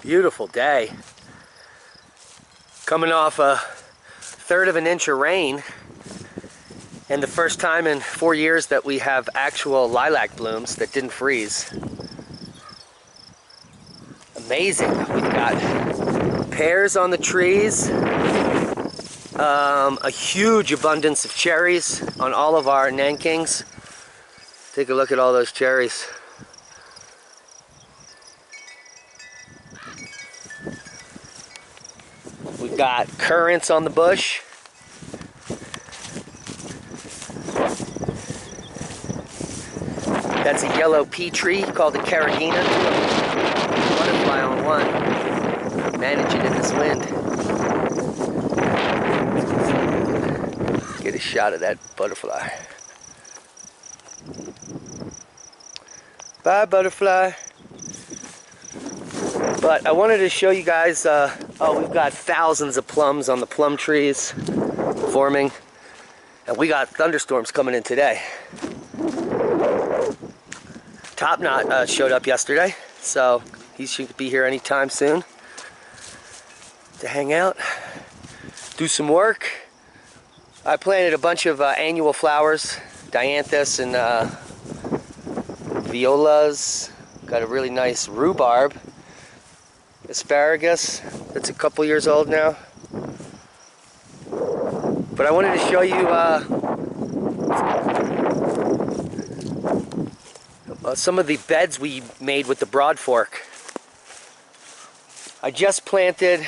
Beautiful day. Coming off a third of an inch of rain, and the first time in 4 years that we have actual lilac blooms that didn't freeze. Amazing. We've got pears on the trees, a huge abundance of cherries on all of our nankings. Take a look at all those cherries. We've got currants on the bush. That's a yellow pea tree called a carragina. Butterfly on one. Managing in this wind. Get a shot of that butterfly. Bye, butterfly. But I wanted to show you guys, we've got thousands of plums on the plum trees forming. And we got thunderstorms coming in today. Top Knot showed up yesterday, so he should be here anytime soon to hang out, do some work. I planted a bunch of annual flowers, dianthus and violas. Got a really nice rhubarb. Asparagus, that's a couple years old now. But I wanted to show you some of the beds we made with the broad fork. I just planted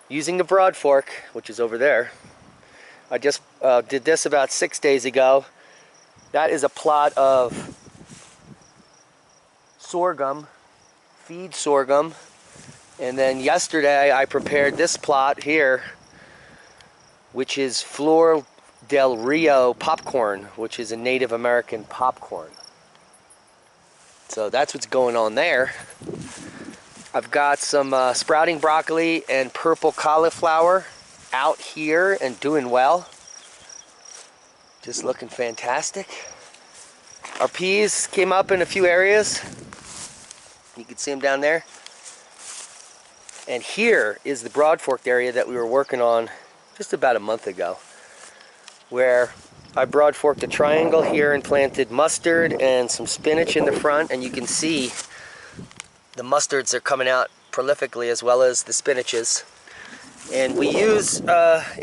using the broad fork, which is over there. I just did this about 6 days ago. That is a plot of sorghum, feed sorghum. And then yesterday I prepared this plot here, which is Flor del Rio popcorn, which is a Native American popcorn. So that's what's going on there. I've got some sprouting broccoli and purple cauliflower out here and doing well. Just looking fantastic. Our peas came up in a few areas. You can see them down there. And here is the broad forked area that we were working on just about a month ago, where I broad forked a triangle here and planted mustard and some spinach in the front, and you can see the mustards are coming out prolifically as well as the spinaches. And we use in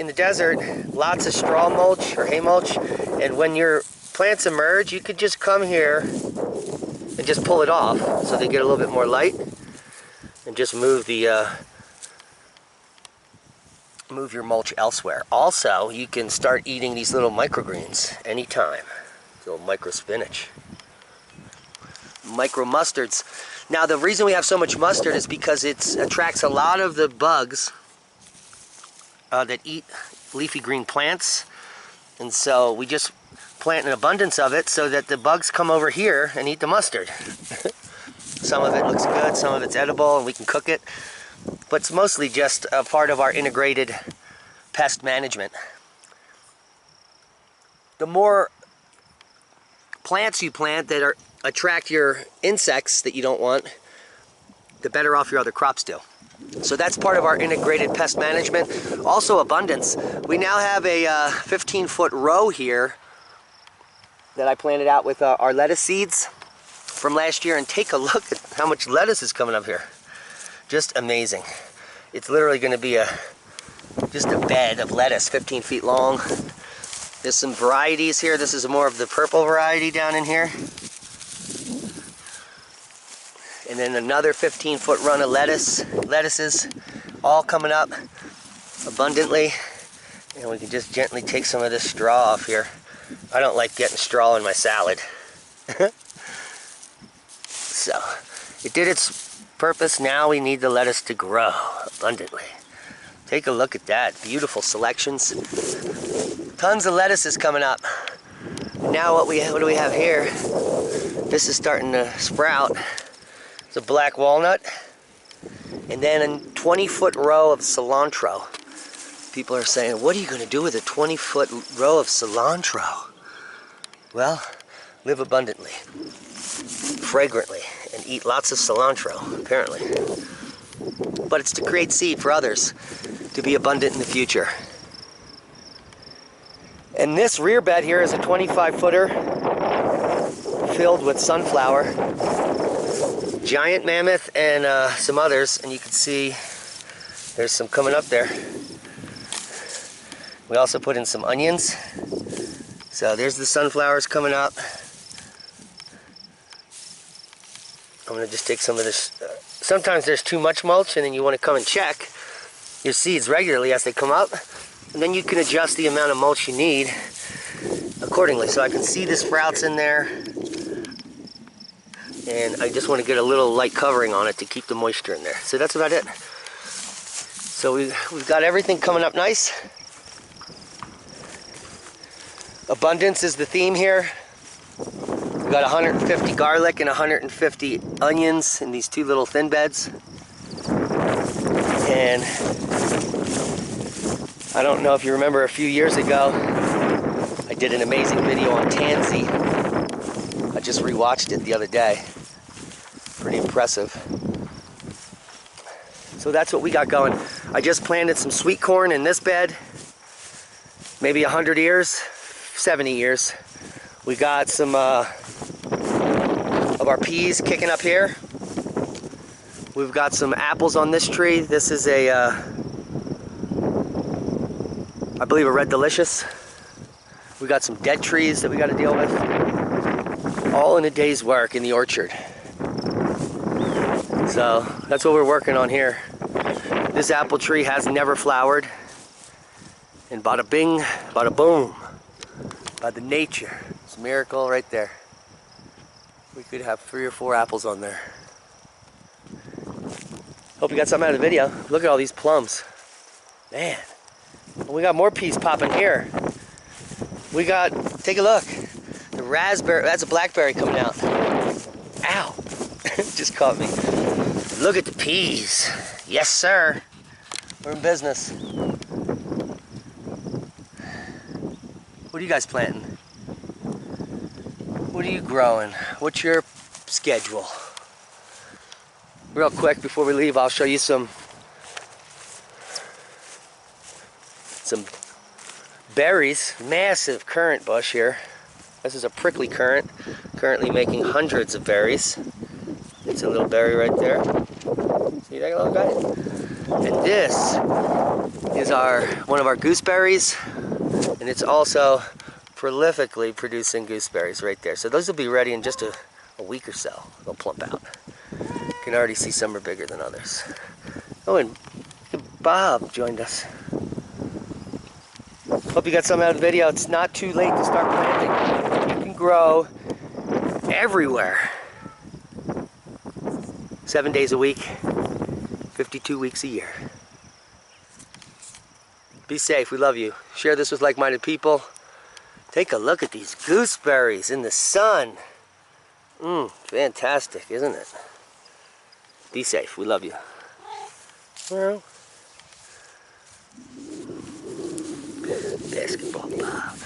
the desert lots of straw mulch or hay mulch, and when your plants emerge you could just come here and just pull it off so they get a little bit more light, and just move the move your mulch elsewhere. Also, you can start eating these little microgreens anytime. Little micro spinach, micro mustards. Now the reason we have so much mustard is because it attracts a lot of the bugs that eat leafy green plants, and so we just plant an abundance of it so that the bugs come over here and eat the mustard. Some of it looks good, some of it's edible, and we can cook it. But it's mostly just a part of our integrated pest management. The more plants you plant that attract your insects that you don't want, the better off your other crops do. So that's part of our integrated pest management. Also abundance. We now have a 15-foot row here that I planted out with our lettuce seeds from last year, and take a look at how much lettuce is coming up here. Just amazing. It's literally going to be just a bed of lettuce 15 feet long. There's some varieties here. This is more of the purple variety down in here. And then another 15-foot run of lettuces, all coming up abundantly. And we can just gently take some of this straw off here. I don't like getting straw in my salad. So, it did its purpose. Now we need the lettuce to grow abundantly. Take a look at that. Beautiful selections. Tons of lettuces coming up. Now what do we have here? This is starting to sprout. It's a black walnut. And then a 20-foot row of cilantro. People are saying, what are you going to do with a 20-foot row of cilantro? Well, live abundantly, fragrantly, and eat lots of cilantro, apparently. but it's to create seed for others to be abundant in the future. And this rear bed here is a 25-footer filled with sunflower, giant mammoth, and some others. And you can see there's some coming up there. We also put in some onions. So there's the sunflowers coming up. I'm going to just take some of this. Sometimes there's too much mulch, and then you want to come and check your seeds regularly as they come up. And then you can adjust the amount of mulch you need accordingly. So I can see the sprouts in there. And I just want to get a little light covering on it to keep the moisture in there. So that's about it. So we've got everything coming up nice. Abundance is the theme here. We've got 150 garlic and 150 onions in these two little thin beds. And I don't know if you remember, a few years ago I did an amazing video on tansy. I just rewatched it the other day. Pretty impressive. So that's what we got going. I just planted some sweet corn in this bed. Maybe 100 ears, 70 ears. We got some of our peas kicking up here. We've got some apples on this tree. This is a, I believe, a Red Delicious. We got some dead trees that we got to deal with. All in a day's work in the orchard. So that's what we're working on here. This apple tree has never flowered. And bada bing, bada boom. By the nature. It's a miracle right there. We could have 3 or 4 apples on there. Hope you got something out of the video. Look at all these plums. Man. We got more peas popping here. We got, take a look. The raspberry, that's a blackberry coming out. Ow. Just caught me. Look at the peas. Yes, sir. We're in business. What are you guys planting? What are you growing? What's your schedule? Real quick before we leave, I'll show you some berries. Massive currant bush here. This is a prickly currant, currently making hundreds of berries. It's a little berry right there. See that little guy? And this is one of our gooseberries, and it's also prolifically producing gooseberries right there. So those will be ready in just a week or so. They'll plump out. You can already see some are bigger than others. Oh, and Bob joined us. Hope you got something out of the video. It's not too late to start planting. You can grow everywhere. 7 days a week, 52 weeks a year. Be safe, we love you. Share this with like-minded people. Take a look at these gooseberries in the sun. Fantastic, isn't it? Be safe, we love you. Well, basketball Bob.